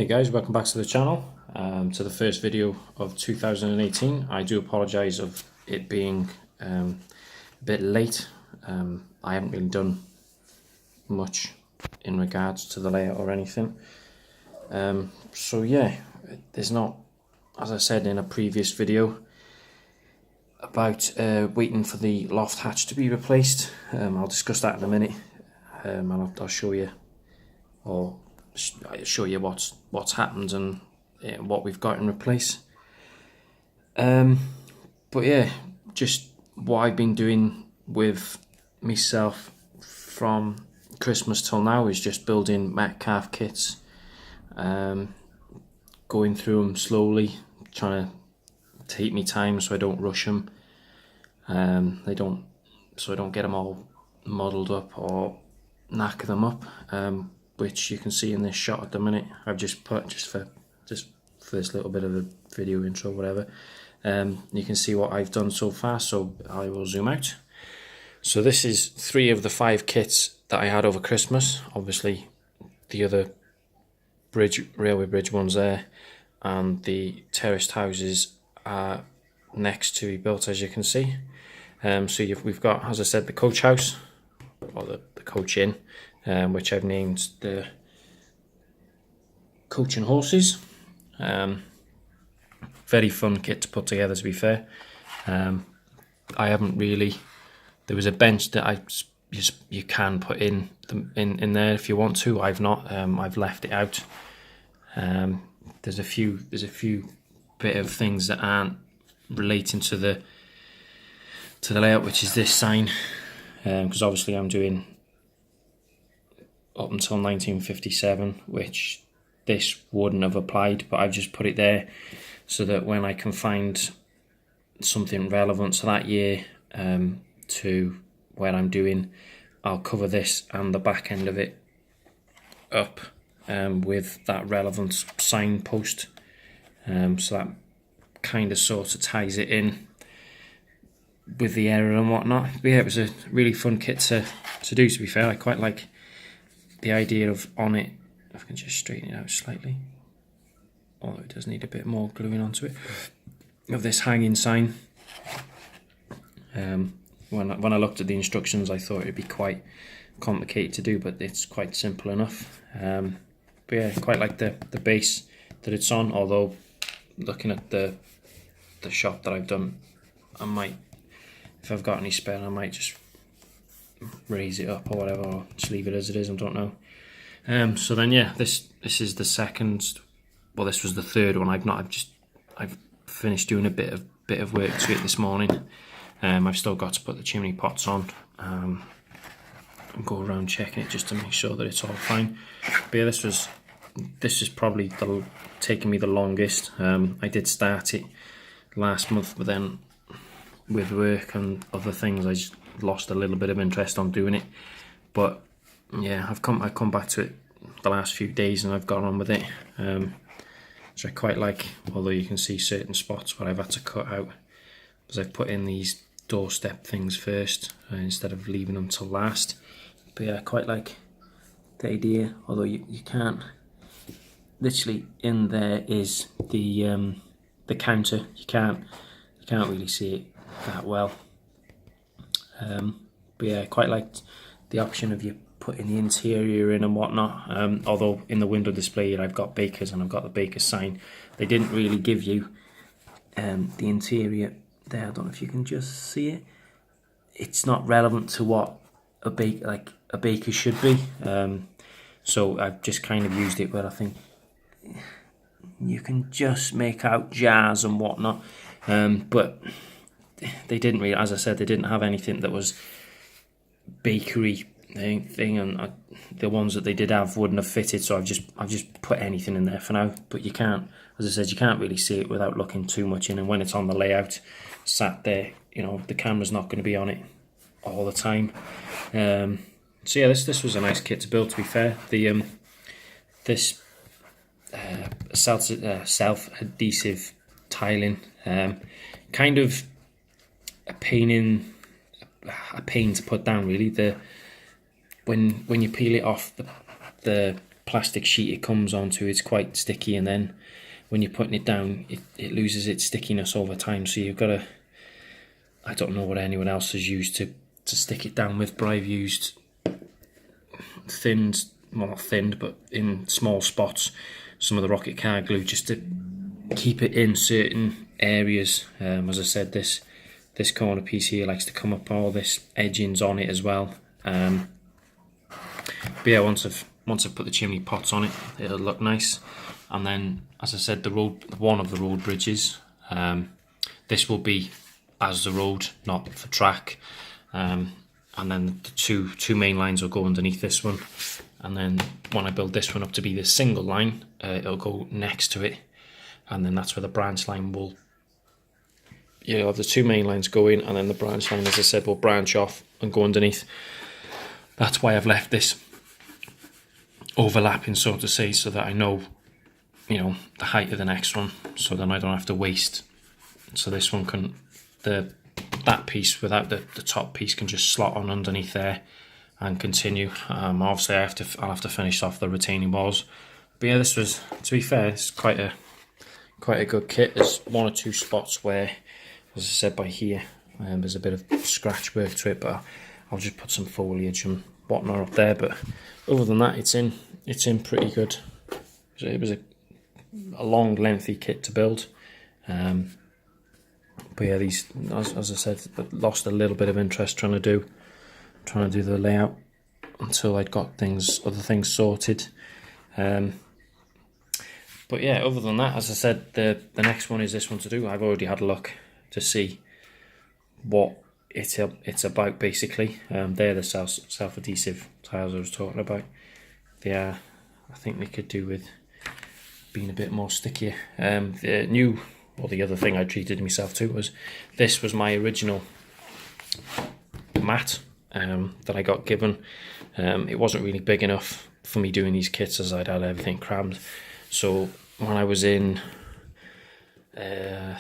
Hey guys, welcome back to the channel, to the first video of 2018. I do apologise of it being a bit late. I haven't really done much in regards to the layout or anything. So yeah, there's not, as I said in a previous video, about waiting for the loft hatch to be replaced. I'll discuss that in a minute, and I'll show you, or show you what's happened and what we've got in replace. But yeah, just what I've been doing with myself from Christmas till now is just building Metcalf kits, going through them slowly, trying to take me time so I don't rush them. So I don't get them all modelled up or knacker them up. Which you can see in this shot at the minute. I've just put just for this little bit of a video intro, whatever. You can see what I've done so far, so I will zoom out. So this is 3 of the 5 kits that I had over Christmas. Obviously the other railway bridge ones there, and the terraced houses are next to be built, as you can see. So we've got, as I said, the coach house, or the coach inn, which I've named the Coach and Horses. Very fun kit to put together, to be fair. I haven't really, there was a bench that you can put in there if you want to. I've not. I've left it out. There's a few bit of things that aren't relating to the layout, which is this sign, because obviously I'm doing up until 1957, which this wouldn't have applied, but I've just put it there so that when I can find something relevant to that year, to where I'm doing, I'll cover this and the back end of it up with that relevant signpost. So that kind of sort of ties it in with the area and whatnot. But yeah, it was a really fun kit to do, to be fair. I quite like the idea of on it, if I can just straighten it out slightly, although it does need a bit more gluing onto it, of this hanging sign. When I looked at the instructions, I thought it'd be quite complicated to do, but it's quite simple enough. But yeah, quite like the base that it's on, although looking at the shop that I've done, I might, if I've got any spare, I might just raise it up or whatever, or just leave it as it is. I don't know. So then yeah, this is the second, well, this was the third one. I've finished doing a bit of work to it this morning. I've still got to put the chimney pots on, and go around checking it just to make sure that it's all fine. But yeah, this is probably taking me the longest. I did start it last month, but then with work and other things, I just lost a little bit of interest on doing it. But yeah, I've come back to it the last few days and I've gone on with it, which I quite like, although you can see certain spots where I've had to cut out because I've put in these doorstep things first instead of leaving them till last. But yeah, I quite like the idea, although you can't, literally in there is the counter. You can't really see it that well. But yeah, I quite liked the option of you putting the interior in and whatnot. Although in the window display here I've got Baker's and I've got the Baker's sign. They didn't really give you the interior there. I don't know if you can just see it. It's not relevant to what a baker should be. So I've just kind of used it where I think you can just make out jars and whatnot. But they didn't really, as I said, they didn't have anything that was bakery thing, and the ones that they did have wouldn't have fitted, so I've just put anything in there for now. But you can't, as I said, you can't really see it without looking too much in, and when it's on the layout sat there, you know, the camera's not going to be on it all the time. So yeah, this was a nice kit to build, to be fair. The this self-adhesive tiling, kind of a pain to put down, really. When you peel it off the plastic sheet it comes onto, it's quite sticky, and then when you're putting it down, it loses its stickiness over time. So you've got to, I don't know what anyone else has used to stick it down with, but I've used thinned, well not thinned, but in small spots, some of the rocket car glue, just to keep it in certain areas. As I said, this corner piece here likes to come up, all this edgings on it as well. But yeah, once I've put the chimney pots on it, it'll look nice. And then, as I said, one of the road bridges, this will be as the road, not for track. And then the two main lines will go underneath this one. And then when I build this one up to be this single line, it'll go next to it. And then that's where the branch line will, you'll have the two main lines go in, and then the branch line, as I said, will branch off and go underneath. That's why I've left this overlapping, so to say, so that I know, you know, the height of the next one, so then I don't have to waste. So this one can, that piece without the top piece can just slot on underneath there and continue. Obviously I'll have to finish off the retaining walls. But yeah, this was, to be fair, it's quite a good kit. There's one or two spots where, as I said, by here, there's a bit of scratch work to it, but I'll just put some foliage and whatnot up there. But other than that, it's in pretty good. So it was a long, lengthy kit to build. But yeah, these, as I said, lost a little bit of interest trying to do the layout until I'd got other things sorted. But yeah, other than that, as I said, the next one is this one to do. I've already had a look to see what it's about, basically. They're the self-adhesive tiles I was talking about. They are, I think they could do with being a bit more stickier. The other thing I treated myself to was, this was my original mat that I got given. It wasn't really big enough for me doing these kits, as I'd had everything crammed. So when I was in, I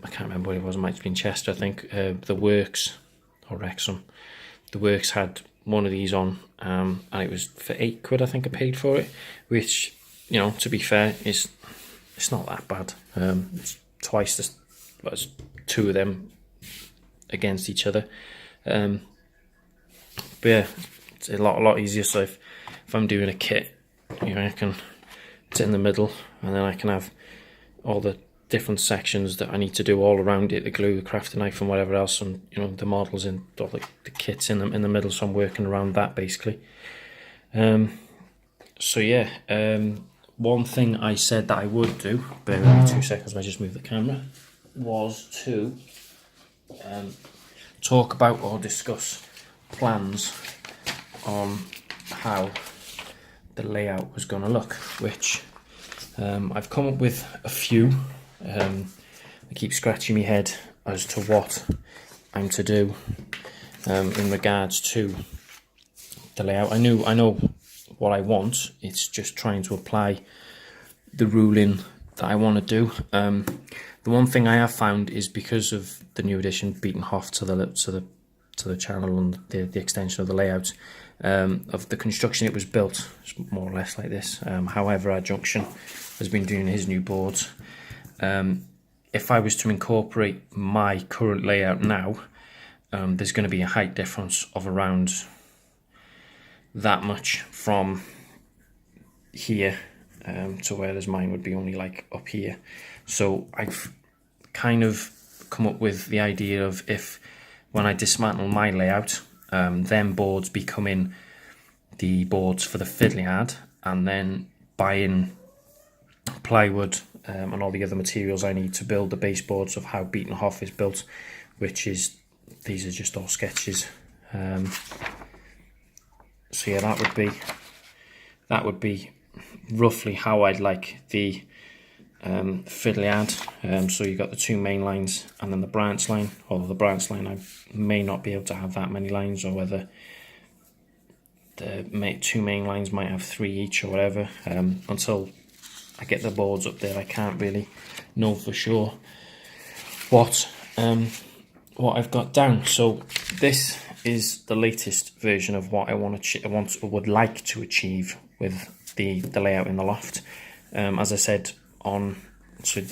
can't remember what it was, it might have been Chester, I think, the Works, or Wrexham, the Works had one of these on, and it was for £8, I think I paid for it, which, you know, to be fair, it's not that bad. It's twice as two of them against each other. But yeah, it's a lot easier. So if I'm doing a kit, you know, I can, it's in the middle, and then I can have all the different sections that I need to do all around it, the glue, the crafting knife and whatever else, and you know, the models and all the kits in the middle, so I'm working around that basically. So yeah, one thing I said that I would do, bear with me 2 seconds, I just moved the camera, was to talk about or discuss plans on how the layout was going to look, which I've come up with a few. I keep scratching my head as to what I'm to do in regards to the layout. I know what I want, it's just trying to apply the ruling that I want to do. The one thing I have found is, because of the new addition, Beeton Hough, to the channel and the extension of the layout of the construction, it was built more or less like this. However, our Junction has been doing his new boards. If I was to incorporate my current layout now, there's going to be a height difference of around that much from here to whereas mine would be only like up here. So I've kind of come up with the idea of, if when I dismantle my layout, them boards becoming the boards for the fiddly yard, and then buying plywood and all the other materials I need to build the baseboards of how Beeton Hough is built, which is, these are just all sketches. So yeah, that would be roughly how I'd like the fiddly yard. So you've got the two main lines and then the branch line. Although the branch line, I may not be able to have that many lines, or whether the two main lines might have 3 each or whatever. Until I get the boards up there, I can't really know for sure what I've got down. So this is the latest version of what I would like to achieve with the layout in the loft. As I said on, so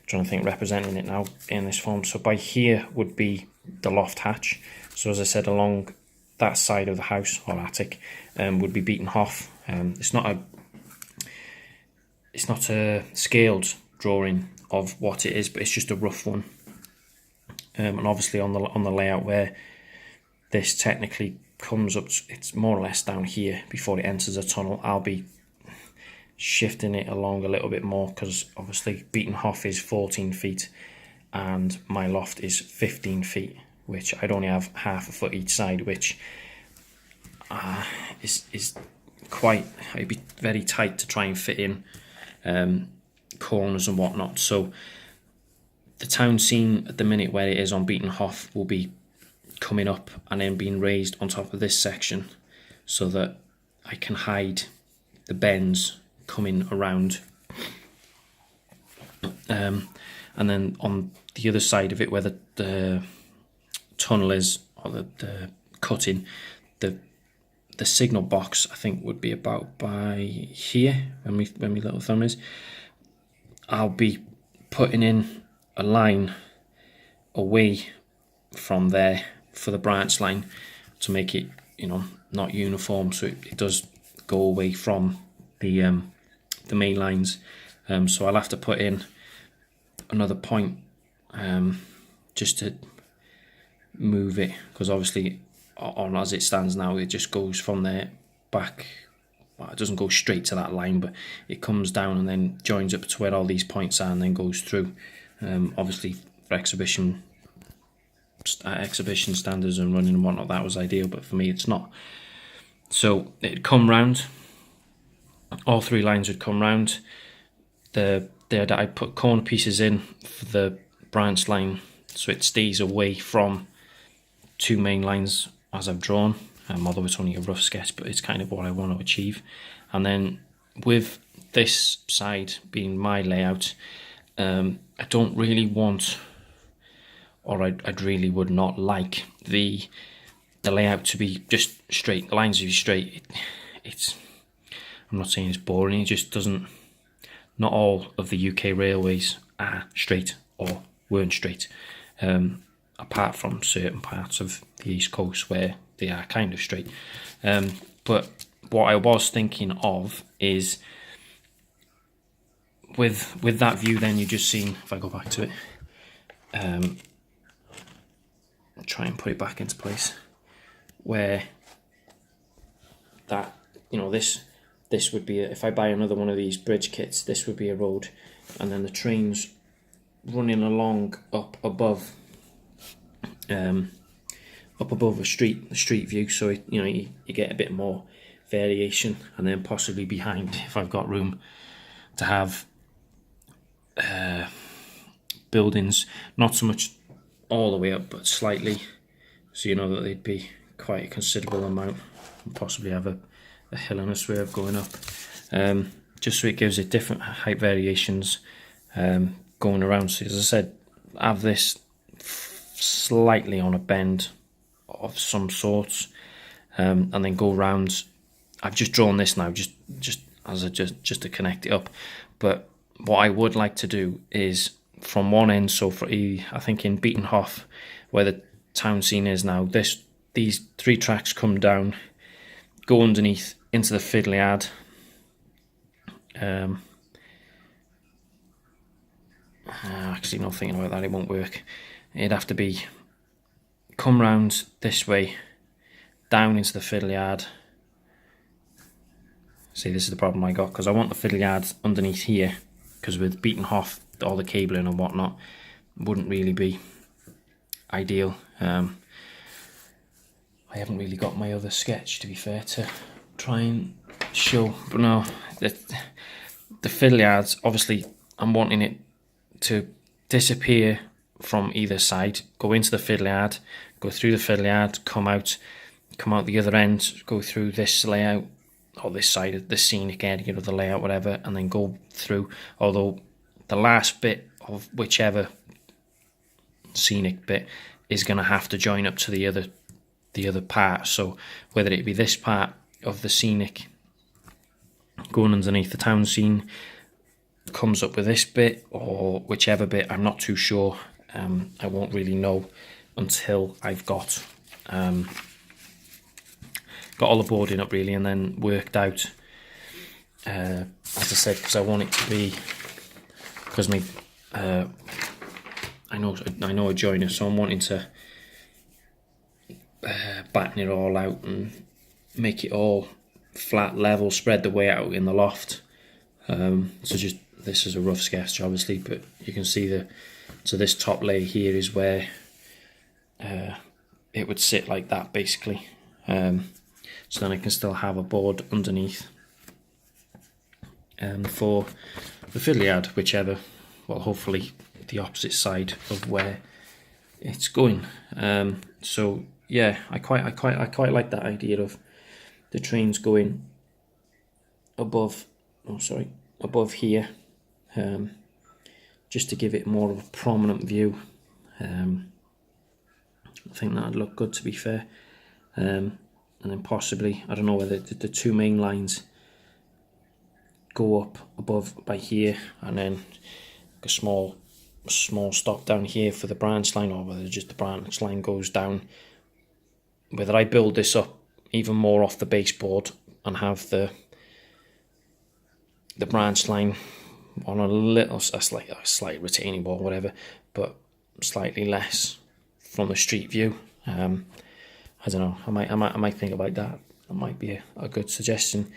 trying to think, representing it now in this form. So by here would be the loft hatch. So as I said, along that side of the house or attic would be Beeton Hough. It's not a scaled drawing of what it is, but it's just a rough one. And obviously on the layout where this technically comes up, it's more or less down here before it enters a tunnel. I'll be shifting it along a little bit more because obviously Beeton Hough is 14 feet and my loft is 15 feet, which I'd only have half a foot each side, which is quite, it'd be very tight to try and fit in corners and whatnot. So the town scene at the minute where it is on Beeton Hough will be coming up and then being raised on top of this section so that I can hide the bends coming around, and then on the other side of it where the tunnel is, or the cutting, the signal box I think would be about by here when my little thumb is. I'll be putting in a line away from there for the branch line to make it, you know, not uniform, so it does go away from the main lines. So I'll have to put in another point just to move it, because obviously on as it stands now it just goes from there back. Well, it doesn't go straight to that line, but it comes down and then joins up to where all these points are and then goes through. Obviously for exhibition standards and running and whatnot, that was ideal, but for me it's not. So it'd come round, all three lines would come round. I put corner pieces in for the branch line so it stays away from two main lines as I've drawn, although it's only a rough sketch, but it's kind of what I want to achieve. And then with this side being my layout, I don't really want, or I really would not like the layout to be just straight. The lines to be straight. I'm not saying it's boring, it just doesn't, not all of the UK railways are straight or weren't straight, apart from certain parts of the East Coast where they are kind of straight. But what I was thinking of is with that view, then you just seen, if I go back to it, try and put it back into place, where that, you know, this would be if I buy another one of these bridge kits, this would be a road, and then the train's running along up above the street view, so you get a bit more variation. And then possibly behind, if I've got room to have buildings, not so much all the way up but slightly, so you know that they'd be quite a considerable amount, and possibly have a hill and a swerve going up, just so it gives it different height variations going around. So as I said, have this slightly on a bend of some sorts, and then go round. I've just drawn this now just to connect it up, but what I would like to do is from one end, so for I think in Beeton Hough where the town scene is now, these three tracks come down, go underneath into the fiddle yard, actually not thinking about that, it won't work. It'd have to be come round this way down into the fiddle yard. See, this is the problem I got, because I want the fiddle yard underneath here, because with Beeton Hough all the cabling and whatnot wouldn't really be ideal. I haven't really got my other sketch, to be fair, to try and show, but no, the fiddle yards, obviously I'm wanting it to disappear from either side, go into the fiddle yard, go through the fiddle yard, come out the other end, go through this layout or this side of the scenic area of the layout, whatever, and then go through, although the last bit of whichever scenic bit is going to have to join up to the other part. So whether it be this part of the scenic going underneath the town scene comes up with this bit, or whichever bit, I'm not too sure. I won't really know until I've got all the boarding up really, and then worked out, as I said, because I want it to be, because I know a joiner, so I'm wanting to batten it all out and make it all flat, level, spread the way out in the loft. So just, this is a rough sketch obviously, but you can see so this top layer here is where it would sit like that basically. So then I can still have a board underneath for the fiddly yard, whichever, well, hopefully the opposite side of where it's going. So yeah, I quite like that idea of the trains going above here, just to give it more of a prominent view. I think that'd look good, to be fair. And then possibly, I don't know whether the two main lines go up above by here, and then a small stop down here for the branch line, or whether just the branch line goes down. Whether I build this up even more off the baseboard and have the branch line on a slight retaining wall, whatever, but slightly less from the street view. I don't know. I might think about that. That might be a good suggestion.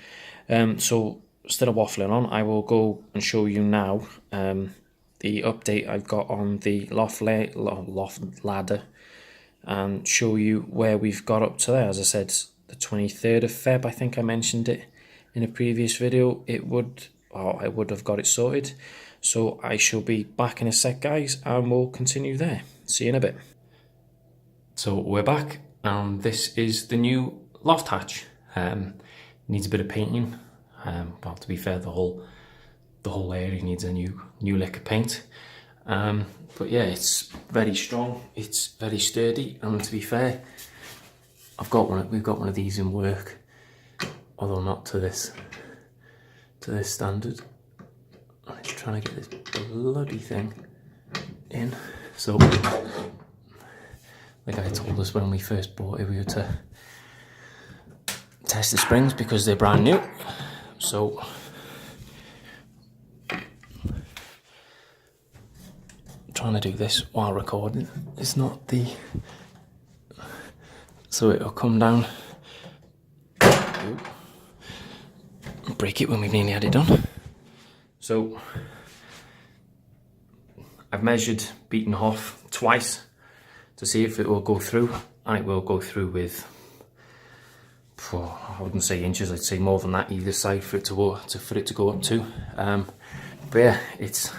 So instead of waffling on, I will go and show you now the update I've got on the loft ladder, and show you where we've got up to there. As I said, the 23rd of Feb, I think I mentioned it in a previous video, I would have got it sorted. So I shall be back in a sec, guys, and we'll continue there. See you in a bit. So we're back, and this is the new loft hatch. Needs a bit of painting. Well, to be fair, the whole area needs a new lick of paint. But yeah, it's very strong, it's very sturdy, and to be fair, we've got one of these in work, although not to this standard. I'm just trying to get this bloody thing in. So, like I told us when we first bought it, we had to test the springs because they're brand new. So trying to do this while recording, it's not the, so it'll come down, break it when we've nearly had it done. So I've measured Beeton Hough twice to see if it will go through, and it will go through with, I wouldn't say inches, I'd say more than that either side for it to go up to. But yeah, it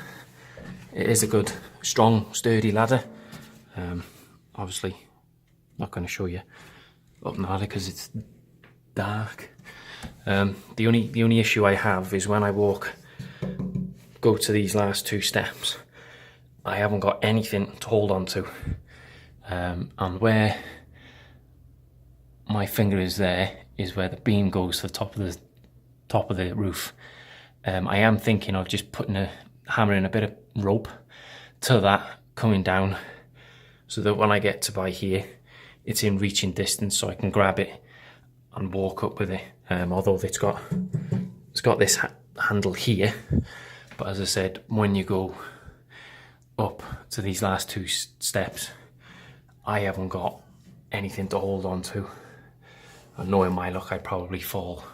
is a good, strong, sturdy ladder. Obviously, not going to show you up the ladder because it's dark. The only issue I have is when I go to these last two steps, I haven't got anything to hold on to, and where my finger is there is where the beam goes to the top of the roof. I am thinking of just hammering a bit of rope to that coming down, so that when I get to by here, it's in reaching distance, so I can grab it and walk up with it. Although it's got this handle here, but as I said, when you go up to these last two steps, I haven't got anything to hold on to. And knowing my luck, I'd probably fall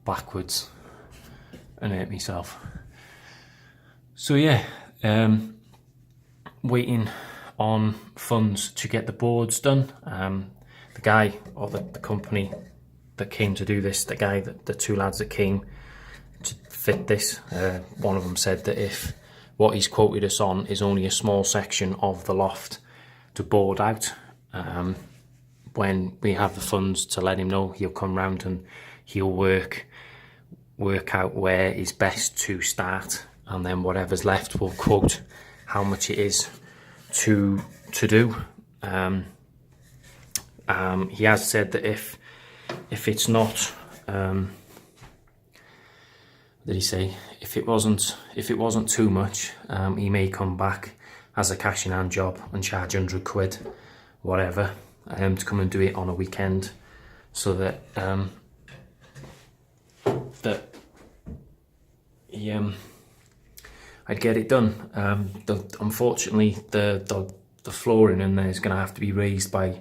backwards and hurt myself. So yeah, waiting on funds to get the boards done. The guy, or the company that came to do this, the two lads that came to fit this, one of them said that if what he's quoted us on is only a small section of the loft to board out, when we have the funds to let him know, he'll come round and he'll work out where is best to start, and then whatever's left will quote how much it is to do. He has said that if it's not, did he say, if it wasn't too much, he may come back as a cash in hand job and charge £100, whatever, to come and do it on a weekend, so that I'd get it done. Unfortunately, the flooring in there is going to have to be raised by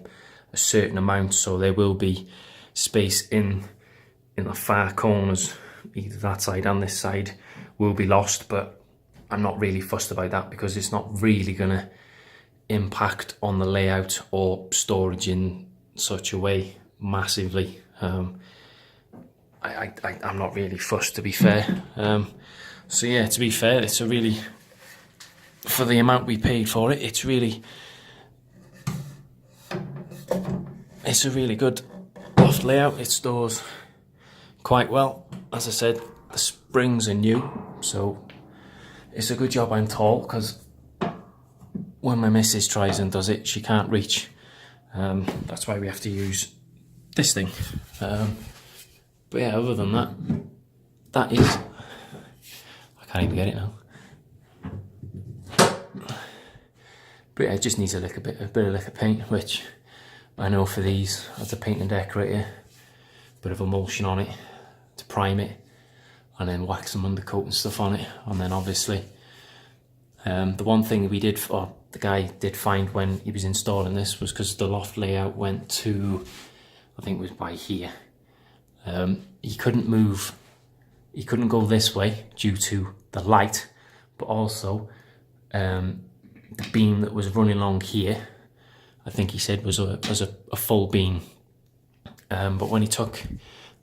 a certain amount, so there will be space in the far corners, either that side and this side will be lost, but I'm not really fussed about that because it's not really going to impact on the layout or storage in such a way massively. I'm not really fussed, to be fair. So yeah, to be fair, it's a really, for the amount we paid for it, it's a really good loft layout. It stores quite well. As I said, the springs are new, so it's a good job I'm tall, because when my missus tries and does it, she can't reach. That's why we have to use this thing. But yeah, other than that, that is, I can't even get it now. But yeah, it just needs a bit of liquor paint, which I know for these, as a paint and decorator, a bit of emulsion on it to prime it, and then wax some undercoat and stuff on it. And then obviously, the one thing we did, or the guy did find when he was installing this, was because the loft layout went to, I think it was by here. He couldn't move, he couldn't go this way due to the light, but also the beam that was running along here, I think he said was a full beam. But when he took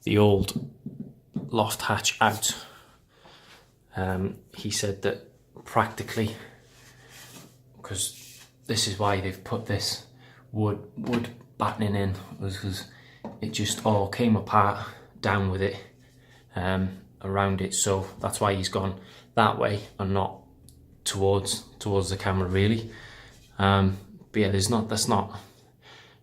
the old loft hatch out, he said that practically, because this is why they've put this wood battening in, was because it just all came apart down with it, around it. So that's why he's gone that way and not towards the camera, really. But yeah, that's not,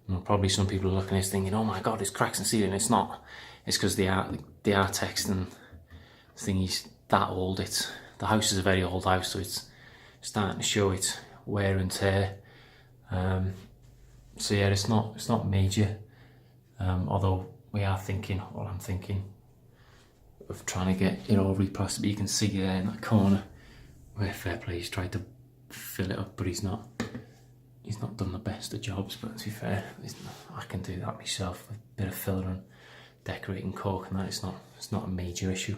you know, probably some people are looking at this thinking, oh my god, there's cracks in the ceiling. It's not. It's because the architects and thingy's that old. The house is a very old house, so it's starting to show its wear and tear. So yeah, it's not major. Although we are thinking, or I'm thinking, of trying to get it all replastered. But you can see there in that corner where fair play, he's tried to fill it up, but he's not done the best of jobs. But to be fair, I can do that myself with a bit of filler and decorating cork and that. It's not a major issue.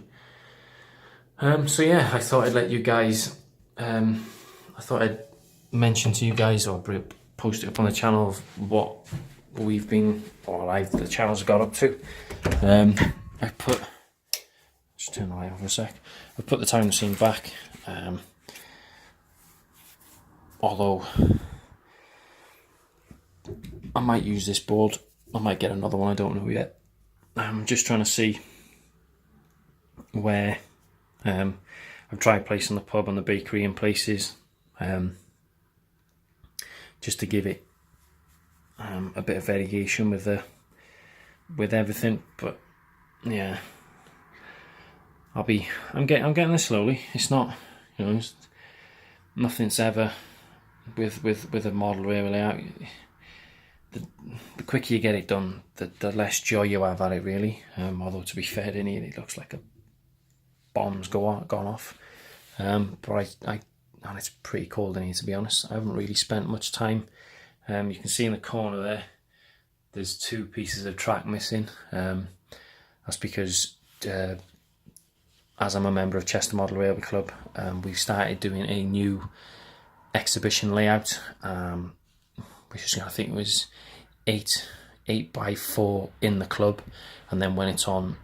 So yeah, I thought I'd let you guys, I thought I'd mention to you guys, or post it up on the channel, of what we've been, or the channel's got up to. Just turn the light off for a sec. I've put the time machine back, although I might use this board, I might get another one, I don't know yet. I'm just trying to see where, I've tried placing the pub and the bakery in places, just to give it a bit of variation with everything. But yeah, I'm getting there slowly. It's not, you know, nothing's ever with a model rail layout. The quicker you get it done, the less joy you have at it, really. Although to be fair, in here it looks like a bomb's gone off. But and it's pretty cold in here, to be honest. I haven't really spent much time. You can see in the corner there's 2 pieces of track missing. That's because as I'm a member of Chester Model Railway Club, we've started doing a new exhibition layout, which is, I think it was 8 by 4 in the club, and then when it's on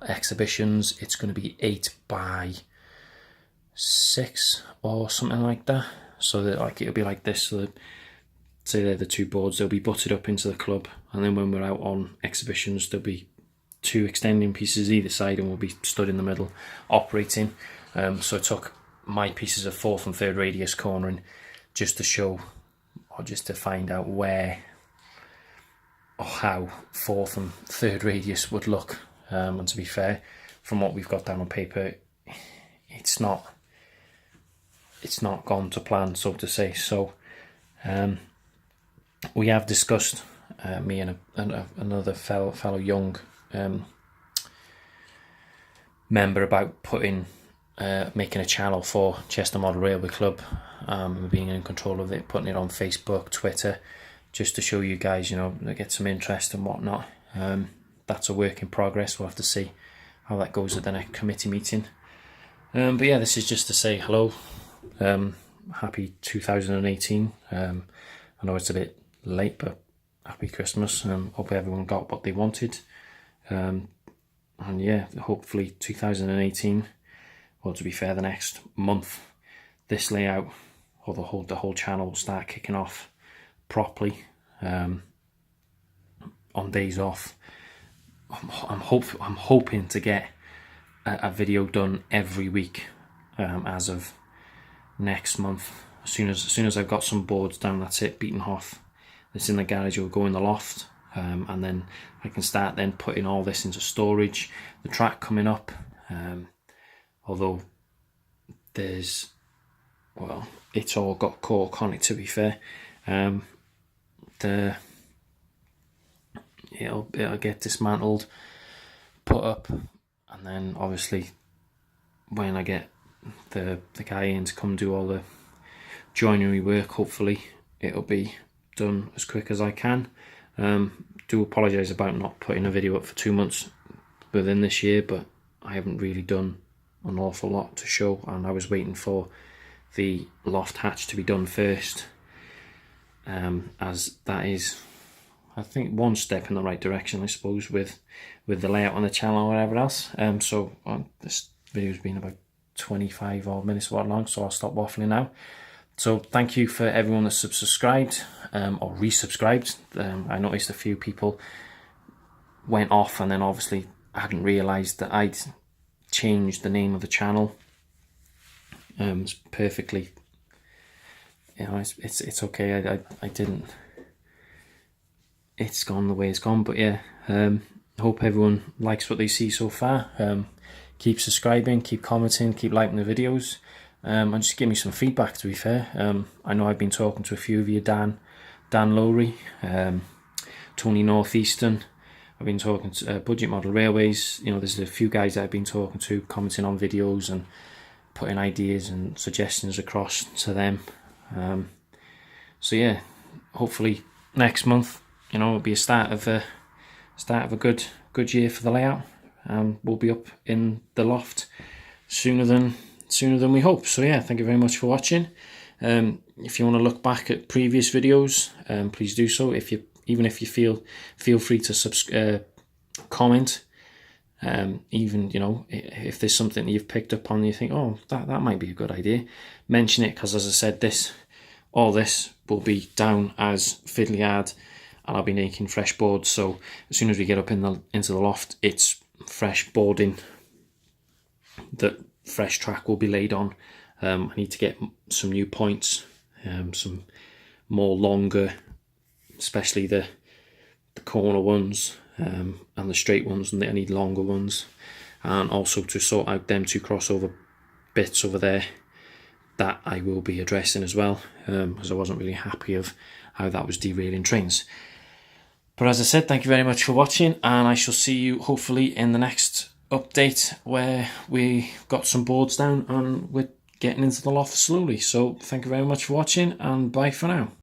exhibitions, it's going to be 8 by 6 or something like that. So that, like, it'll be like this. So that, say they're the 2 boards, they'll be butted up into the club, and then when we're out on exhibitions, there'll be 2 extending pieces either side, and we'll be stood in the middle operating. So I took my pieces of 4th and 3rd radius cornering just to show or just to find out where or how fourth and third radius would look. And to be fair, from what we've got down on paper, it's not gone to plan, so to say. So we have discussed, me and another fellow young member, about making a channel for Chester Model Railway Club, being in control of it, putting it on Facebook, Twitter, just to show you guys, get some interest and whatnot. That's a work in progress. We'll have to see how that goes at the next committee meeting. But yeah, this is just to say hello. Happy 2018. I know it's a bit late, but happy Christmas. Hope everyone got what they wanted. And yeah, hopefully 2018, well, to be fair, the next month, this layout, or the whole channel will start kicking off properly, on days off. I'm hoping to get a video done every week, as of next month. As soon as I've got some boards down, that's it. Beeton Hough, that's in the garage, will go in the loft, and then I can start then putting all this into storage. The track coming up, although it's all got cork on it, to be fair. It'll get dismantled, put up, and then obviously when I get the guy in to come do all the joinery work, hopefully it'll be done as quick as I can. Do apologise about not putting a video up for 2 months within this year, but I haven't really done an awful lot to show, and I was waiting for the loft hatch to be done first, as that is, I think, one step in the right direction, I suppose, with the layout on the channel or whatever else. So this video's been about 25 odd minutes long, so I'll stop waffling now. So thank you for everyone that's subscribed, or resubscribed. I noticed a few people went off, and then obviously I hadn't realised that I'd changed the name of the channel. It's perfectly, it's okay. I didn't. It's gone the way it's gone, but yeah. Hope everyone likes what they see so far. Keep subscribing, keep commenting, keep liking the videos, and just give me some feedback, to be fair. I know I've been talking to a few of you, Dan Lowry, Tony Northeastern. I've been talking to Budget Model Railways. There's a few guys that I've been talking to, commenting on videos and putting ideas and suggestions across to them. So yeah, hopefully next month, it'll be a start of a good year for the layout. We'll be up in the loft sooner than we hope. So yeah, thank you very much for watching. If you want to look back at previous videos, please do so. Even if you feel free to comment. Even if there's something that you've picked up on and you think, oh, that might be a good idea, mention it, because as I said, all this will be down as fiddly hard, and I'll be making fresh boards. So as soon as we get up into the loft, it's fresh boarding. The fresh track will be laid on. I need to get some new points, some more longer, especially the corner ones, and the straight ones, and I need longer ones, and also to sort out them two crossover bits over there that I will be addressing as well, because I wasn't really happy of how that was derailing trains. But as I said, thank you very much for watching, and I shall see you hopefully in the next update, where we got some boards down and we're getting into the loft slowly. So thank you very much for watching, and bye for now.